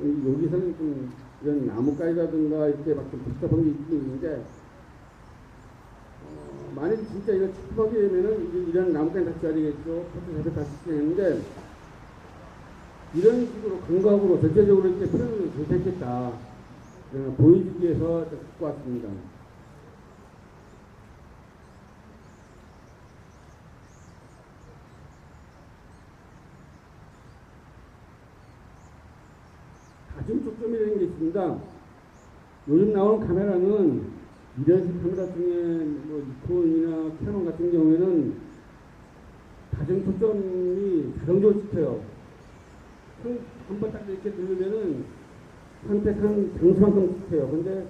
여기서는 좀 이런 나뭇가지라든가 이렇게 막 좀 복잡한 게 있는데 만약 진짜 이거 축복하게 되면은 이런 나뭇가지 다 써야 되겠죠. 포트 잡혀 다 써야 되는데 이런 식으로 감각으로 전체적으로 이렇게 표현을 못했겠다. 보여주기 위해서 갖고 왔습니다. 가중 초점이라는 게 있습니다. 요즘 나오는 카메라는 미러식 카메라 중에 뭐 니콘이나 캐논 같은 경우에는 가중 초점이 자동적으로 찍혀요. 한번 딱 이렇게 누르면은 선택한 장수만큼 찍혀요. 근데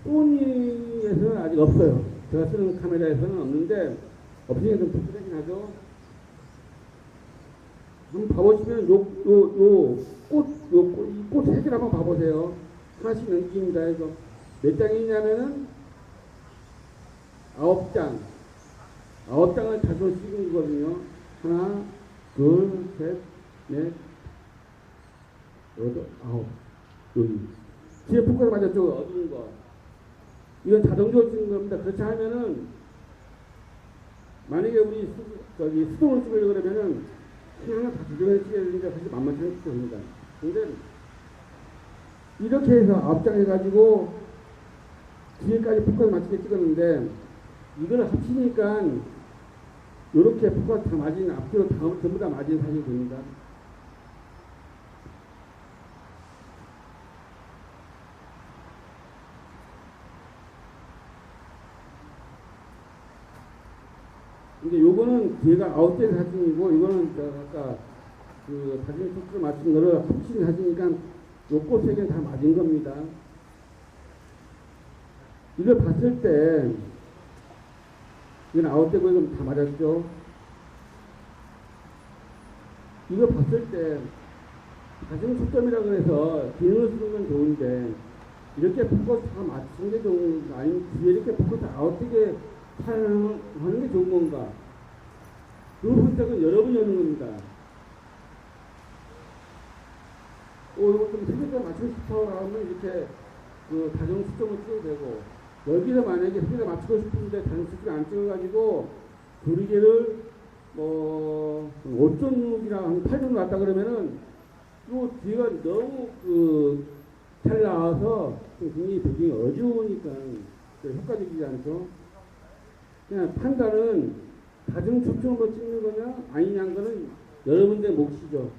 소니에서는 아직 없어요. 제가 쓰는 카메라에서는 없는데 없으니까 좀 불편하긴 하죠. 한번 봐보시면 이 꽃 색을 한번 봐보세요. 하나씩 넘깁니다. 이거 몇 장이 있냐면은 9장. 9장을 자주 찍은 거거든요. 하나, 둘, 셋, 넷, 여덟, 아홉. 여기. 뒤에 포커스 맞았죠? 어두운 거. 이건 자동적으로 찍는 겁니다. 그렇지 않으면은 만약에 우리 수동으로 찍으려고 그러면은 그냥 다 조정해 찍어야 되니까 사실 만만치 않게 됩니다. 근데 이렇게 해서 9장 해가지고 뒤에까지 포커스 맞추게 찍었는데 이걸 합치니까 이렇게 포커스 다 맞은 앞뒤로 전부 다 맞은 사진이 됩니다. 근데 요거는 뒤에가 아웃된 사진이고 이거는 아까 그 사진 초점을 맞춘 거를 합친 사진이니까 요 꽃 세 개는 다 맞은 겁니다. 이걸 봤을 때 이건 아웃되고 이건 다 맞았죠. 이거 봤을 때 가장 초점이라고 해서 기능을 쓰는 건 좋은데 이렇게 포커스 다 맞춘 게 좋은 건가 아니면 뒤에 이렇게 포커스 아웃되게 촬영하는 게 좋은 건가? 그 선택은 여러분이 하는 겁니다. 이거 좀 세계가 맞추고 싶어 하면 이렇게 그 다중 수점을 찍어도 되고 여기서 만약에 세계가 맞추고 싶은데 다중 수점을 안 찍어가지고 조리개를 뭐 5.6이나 한 8 정도 왔다 그러면은 또 뒤가 너무 잘 나와서 굉장히 보기 어려우니까 효과적이지 않죠. 그냥 판단은 가정 초점으로 찍는 거냐 아니냐는 거는 여러분들의 몫이죠.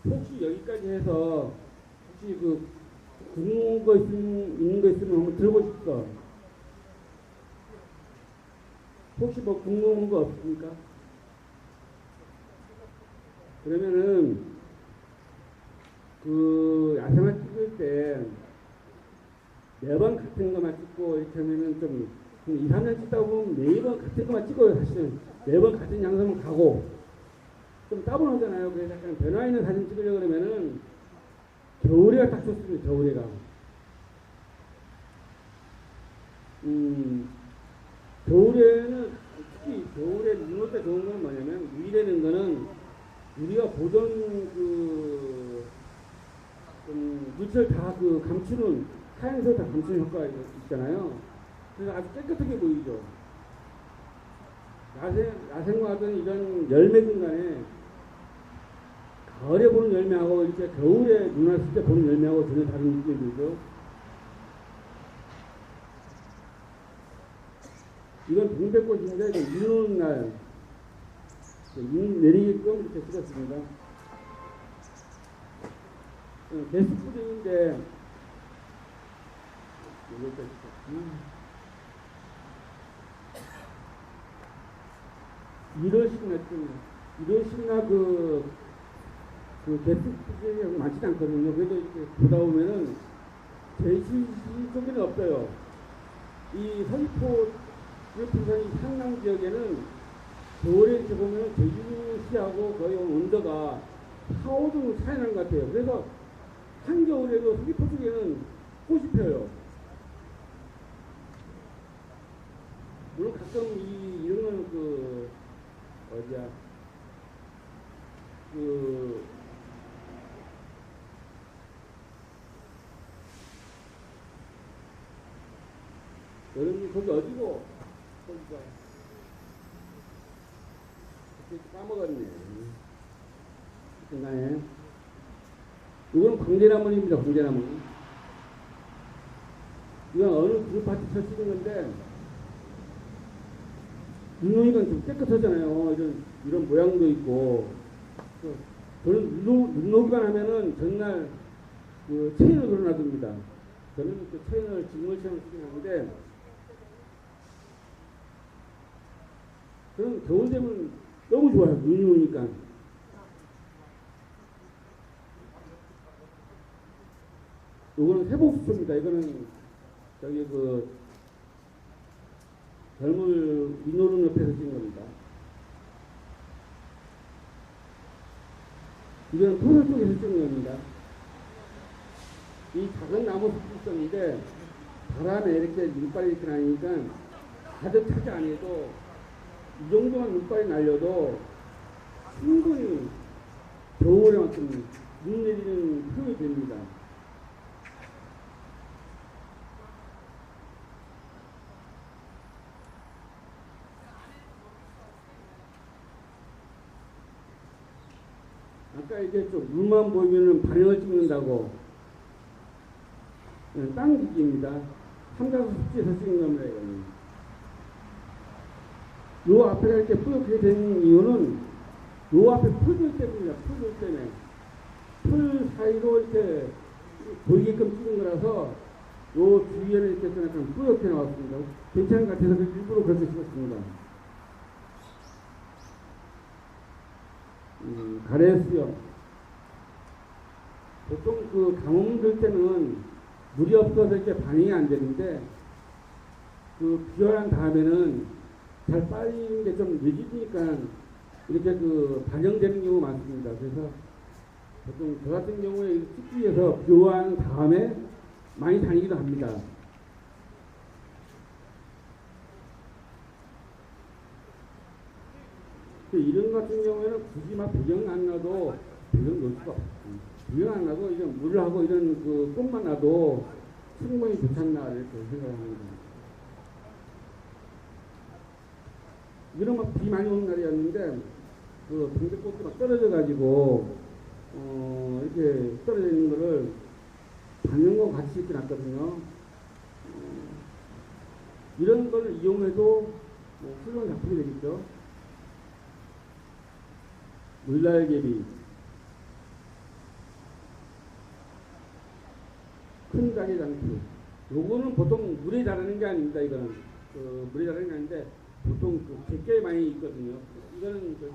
혹시 여기까지 해서 혹시 궁금한 거 있는 거 있으면 한번 들어보십시오. 혹시 뭐 궁금한 거 없습니까? 그러면은 야생화 찍을 때 매번 같은 거만 찍고 이렇게 하면은 좀 2, 3년 찍다 보면 매번 같은 거만 찍어요. 사실은 매번 같은 양상을 가고 좀 따분하잖아요. 그래서 약간 변화 있는 사진 찍으려고 그러면은 겨울에가 딱 좋습니다. 겨울에가. 겨울에는 특히 겨울에 눈 올 때 좋은 건 뭐냐면 유리되는 거는 우리가 보던 물질 다 감추는 하얀색 다 감추는 효과가 있잖아요. 그래서 아주 깨끗하게 보이죠. 야생화든 이런 열매든 간에 가을에 보는 열매하고 이렇게 겨울에 눈 왔을 때 보는 열매하고 전혀 다른 느낌이 들죠. 이건 동백꽃인데 눈 오는 날 눈 내리게끔 이렇게 찍었습니다. 게스트들인데 이러시나 게스트들이 많지 않거든요. 그래도 이렇게 보다 보면은 제시 쪽에는 없어요. 이 서귀포 부산이 상남 지역에는 겨울에 이렇게 보면 제주시하고 거의 온도가 4, 5도 차이 나는 것 같아요. 그래서 한겨울에도 서귀포 쪽에는 꽃이 펴요. 물론 가끔 이런 거는 여러분이 거기 어디고? 거기가. 까먹었네. 생각해. 이거는 광대나물입니다. 광대나물. 이건 어느 그 밭에서 찍은 건데, 눈오이는 좀 깨끗하잖아요. 이런 모양도 있고. 저는 눈오기만 하면은 전날 체인을 걸어놔둡니다. 저는 체인을 직물처럼 쓰긴 하는데, 그럼 겨울 되면 너무 좋아요. 눈이 오니까. 이거는 회복수초입니다. 이거는 젊은 민노름 옆에서 찍은 겁니다. 이거는 토사 쪽에서 찍은 겁니다. 이 작은 나무 숲있었는데 바람에 이렇게 눈발이 이렇게 나니까 가득 차지 않아도 이 정도만 눈발이 날려도 충분히 겨울에만큼 눈 내리는 표현이 됩니다. 아까 이게 좀 눈만 보이면은 반응을 찍는다고 땅 기기입니다. 삼각 습지에서 찍는 겁니다. 이거는. 요 앞에가 이렇게 뿌옇게 된 이유는 요 앞에 풀들 때문입니다. 풀들 때문에. 풀 사이로 이렇게 보이게끔 찍은 거라서 요 주위에는 이렇게 좀 약간 뿌옇게 나왔습니다. 괜찮은 것 같아서 일부러 그렇게 찍었습니다. 가래수염. 보통 가뭄 들 때는 물이 없어서 이렇게 반응이 안 되는데 비가 난 다음에는 잘 빠지는 게 좀 늦으니까 이렇게 반영되는 경우가 많습니다. 그래서 보통 저 같은 경우에 찍기 위해서 비와한 다음에 많이 다니기도 합니다. 이런 같은 경우에는 굳이 막 배경 안 놔도 배경 놓을 수가 없어. 배경 안 놔도 이제 물을 하고 이런 그 꽃만 놔도 충분히 괜찮나 이렇게 생각합니다. 이런 막 비 많이 오는 날이었는데 그 동백꽃이 막 떨어져 가지고 이렇게 떨어져 있는 거를 반영과 같이 이렇게 놨거든요. 이런 걸 이용해도 뭐 훌륭한 작품이 되겠죠. 물날개비, 큰 가게 장수. 요거는 보통 물에 자라는 게 아닙니다. 이거는 물에 자라는 게 아닌데 보통 그 객계에 많이 있거든요. 이거는 저기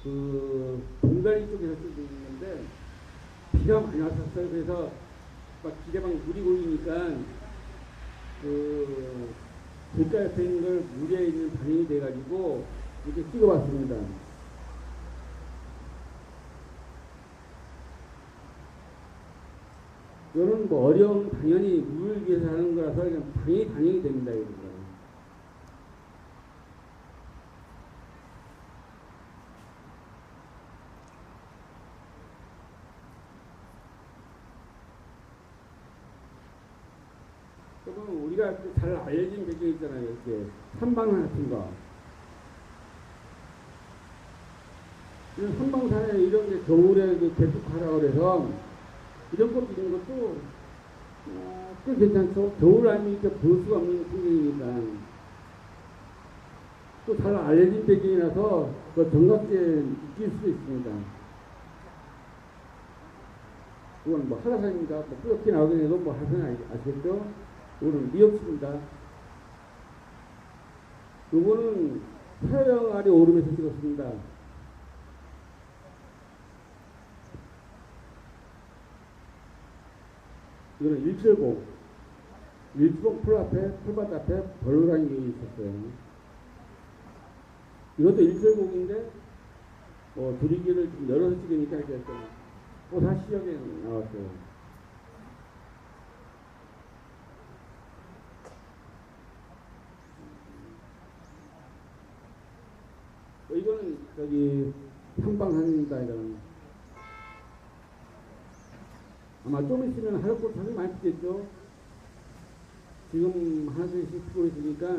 그 동가리 쪽에서 쓰고 있는데 비가 많이 왔었어요. 그래서 막 길에 막 물이 고이니까 그 길가 옆에 있는 걸 물에 있는 반응이 돼가지고 이렇게 찍어봤습니다. 이거는 뭐 어려운 당연히 물을 위해서 하는 거라서 그냥 당연히 반영이 됩니다. 이거. 그러면 우리가 잘 알려진 배경 있잖아요. 이렇게 삼방산 같은 거. 이런 삼방산에 이런 게 겨울에 그 개숙하라고 그래서 이런 것도 있는 것도 꽤 괜찮죠. 겨울 아니면 이렇게 볼 수가 없는 풍경이니까. 또 잘 알려진 배경이라서 그 정각제 느낄 수도 있습니다. 이건 뭐 한라산입니다. 뭐 뿌옇게 나오긴 해도 뭐 한라산 아시겠죠? 이거는 미역수입니다. 이거는 태양 아래 오름에서 찍었습니다. 이거는 일출봉 풀 앞에, 풀밭 앞에 벌간이 있었어요. 이것도 일출봉인데, 두리기를 좀 열어서 찍으니까 이렇게 꽃하시역에 나왔어요. 이거는 저기 삼방산입니다. 이거는 아마 좀 있으면 하얀꽃 사진 많이 피겠죠. 지금 하나씩 피고 있으니까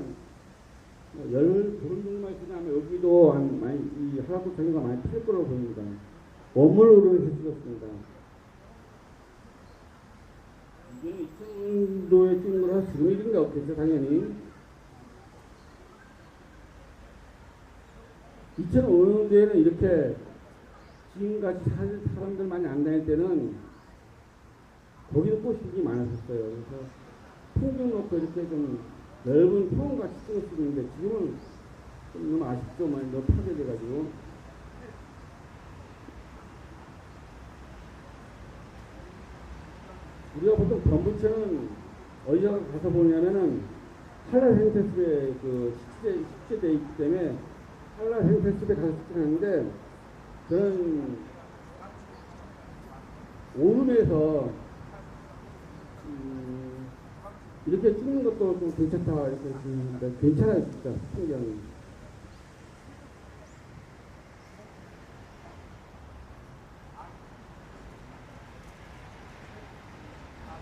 보름 정도만 지나면 여기도 많이 이 하얀꽃 사진가 많이 필 거라고 보입니다. 원물로 해서 찍었습니다. 이거는 2000년도에 찍은 거라 지금 이런 게 없겠죠, 당연히. 2005년도에는 이렇게 지금같이 사람들 많이 안 다닐 때는 거기도 꽃이 많았었어요. 그래서 풍경 놓고 이렇게 좀 넓은 포옹같이 찍을 수 있는데 지금은 좀 너무 아쉽죠. 많이 너무 파괴돼가지고. 우리가 보통 범부처는 어디서 가서 보냐면은 한라 생태숲에 그 식재되어 있기 때문에 한라 생태숲에 가서 찍는데 저는 오름에서 이렇게 찍는 것도 좀 괜찮다 이렇게 보는데 괜찮아요 진짜 풍경이.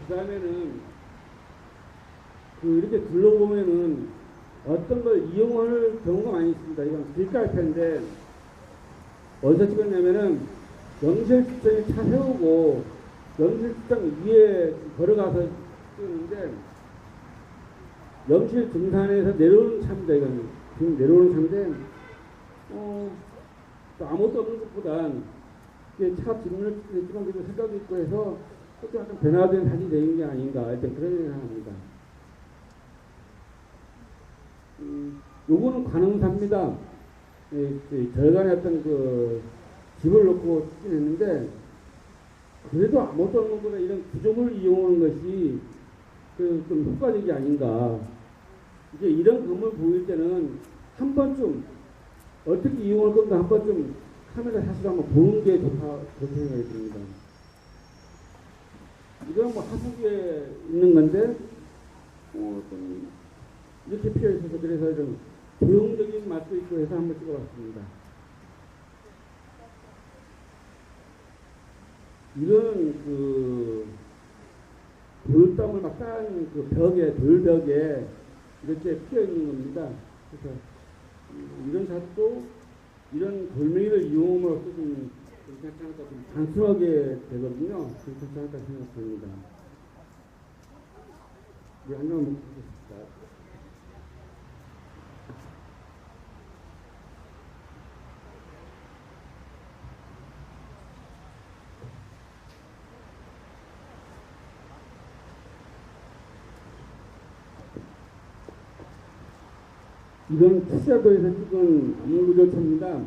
그 다음에는 이렇게 둘러보면은 어떤 걸 이용할 경우가 많이 있습니다. 이건 길가 옆인데 어디서 찍었냐면은 영실시청에 차 세우고 영실시청 위에 걸어가서 찍었는데 영실 등산에서 내려오는 차입니다. 이건 지금 내려오는 차인데 또 아무것도 없는 것보단 차 뒷면을 찍으면 그래도 색깔도 있고 해서 또 약간 변화된 사진이 되는 게 아닌가 일단 그런 생각합니다. 요거는 관음사입니다. 절간에 어떤 그 집을 놓고 찍었는데 그래도 아무것도 없는 것보다 이런 구조물을 이용하는 것이 좀 효과적이 아닌가. 이제 이런 건물 보일 때는 한 번쯤 어떻게 이용할 건가 한 번쯤 카메라 사실 한번 보는 게 좋다 그렇게 생각이 듭니다. 이건 뭐 하수구에 있는 건데 좀 이렇게 피어 있어서 그래서 좀 도용적인 맛도 있고 해서 한번 찍어봤습니다. 이거는 그 돌담을 막 쌓은 그 벽에, 돌벽에 이렇게 피어 있는 겁니다. 그래서 이런 샷도 이런 돌멩이를 이용함으로써 좀 괜찮을까, 좀 단순하게 되거든요. 괜찮을까 생각합니다. 우리 한 장만 보겠습니다. 이건 투자도에서 찍은 안구조차입니다.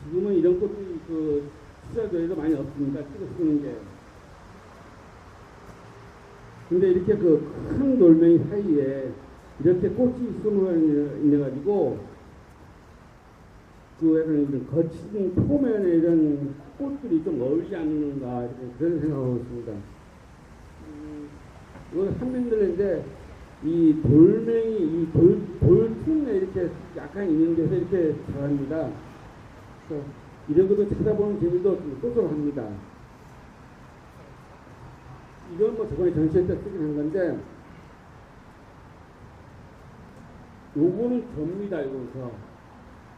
지금은 이런 꽃들이 그 투자도에도 많이 없습니다. 찍어 쓰는 게. 근데 이렇게 그 큰 돌멩이 사이에 이렇게 꽃이 있음으로 인해 가지고 그 약간 이런 거친 표면에 이런 꽃들이 좀 어울리지 않는가 이렇게 그런 생각하고 있습니다. 이건 한민들레인데 이 돌멩이, 이 돌틈에 이렇게 약간 있는 데서 이렇게 자랍니다. 그래서 이런 것도 찾아보는 재미도 좀 쏠쏠합니다. 이건 뭐 저번에 전시회 때 쓰긴 한 건데, 요거는 접니다, 이거서.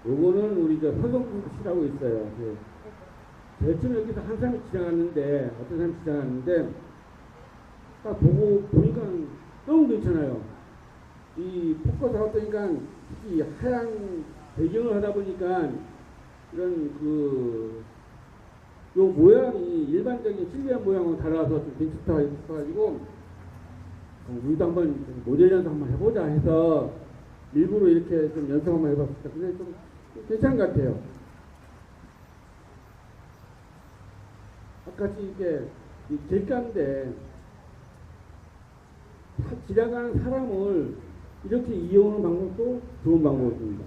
요거는 우리 저 서성국시라고 있어요. 제일 처음에 여기서 한 사람이 지나갔는데, 어떤 사람이 지나갔는데, 딱 보니까 너무 괜찮아요. 이 포커스 하다 보니까 이 하얀 배경을 하다 보니까 이런 요 모양이 일반적인 실리안 모양으로 달아서 좀 괜찮다 싶어가지고 우리도 한번 모델 연습 한번 해보자 해서 일부러 이렇게 좀 연습 한번 해봤습니다. 근데 좀 괜찮은 것 같아요. 아까 이게 이 길가인데 지나가는 사람을 이렇게 이용하는 방법도 좋은 방법입니다.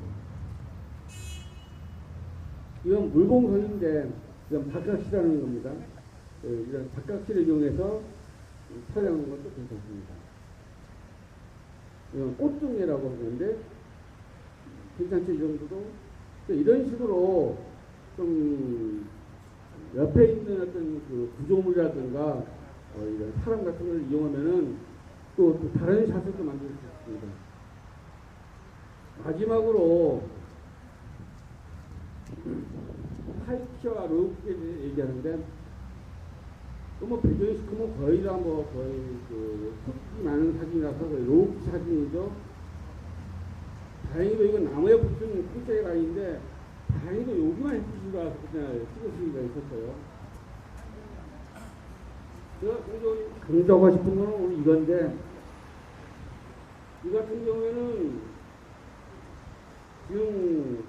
이건 물공선인데 이건 바깥이라는 겁니다. 이런 바깥을 이용해서 촬영하는 것도 괜찮습니다. 이건 꽃중예라고 하는데 괜찮죠, 이 정도도. 이런 식으로 좀 옆에 있는 어떤 그 구조물이라든가 이런 사람 같은 걸 이용하면은 또 다른 샷을 또 만들 수 있습니다. 마지막으로 하이키와 로우키에 얘기하는데 뭐 배경이 시커면 거의 다 뭐 거의 그 흙이 많은 사진이라서 로우키 사진이죠. 다행히도 이건 나무에 붙은 흙색이 아닌데 다행히도 여기만 햇빛이 들어와서 그냥 찍을 수가 있었어요. 제가 강조하고 싶은 거는 오늘 이건데 이 같은 경우에는 지금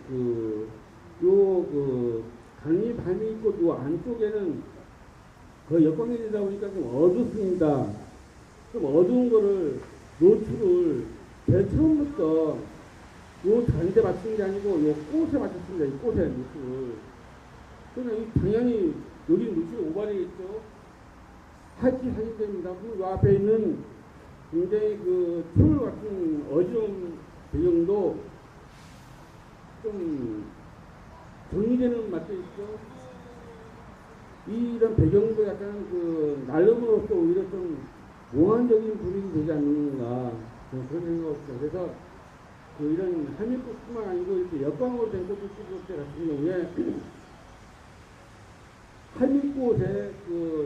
강이 밤이 있고 요 안쪽에는 거의 역광이 되다 보니까 좀 어둡습니다. 좀 어두운 거를 노출을 제일 처음부터 요 다리에 맞춘 게 아니고 요 꽃에 맞췄습니다. 이 꽃에 노출을. 그러면 당연히 여기 노출이 오버되겠죠. 하이키 사진입니다. 그리고 요 앞에 있는 굉장히 풀 같은 어지러운 배경도 좀 정리되는 맛도 있죠. 이런 배경도 약간 날름으로써 오히려 좀 몽환적인 분위기 되지 않는가 그런 생각이 없어요. 그래서 이런 한미꽃뿐만 아니고 이렇게 역광으로 된 꽃을 찍을 때 같은 경우에 한미꽃에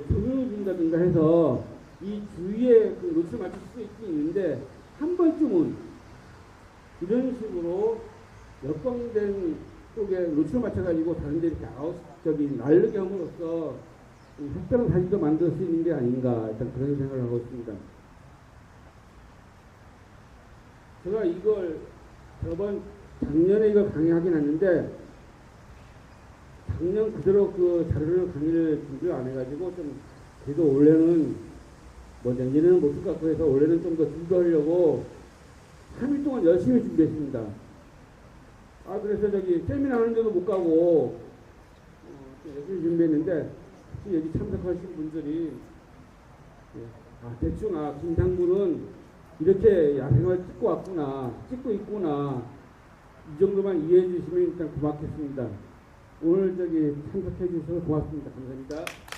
조명을 준다든가 해서 이 주위에 노출을 맞출 수 있긴 있는데 한 번쯤은 이런 식으로 역광된 쪽에 노출을 맞춰가지고 다른 데 이렇게 날르게 함으로써 특별한 사진도 만들 수 있는 게 아닌가 일단 그런 생각을 하고 있습니다. 제가 이걸 작년에 이걸 강의하긴 했는데 작년 그대로 강의를 준비를 안 해가지고 좀 그래도 올해는 내년에는 못 쓸 것 같고 해서 올해는 좀 더 준비하려고 3일 동안 열심히 준비했습니다. 그래서 세미나 하는데도 못 가고 열심히 준비했는데 여기 참석하신 분들이 대충 김상구는 이렇게 야생을 찍고 있구나. 이 정도만 이해해 주시면 일단 고맙겠습니다. 오늘 참석해 주셔서 고맙습니다. 감사합니다.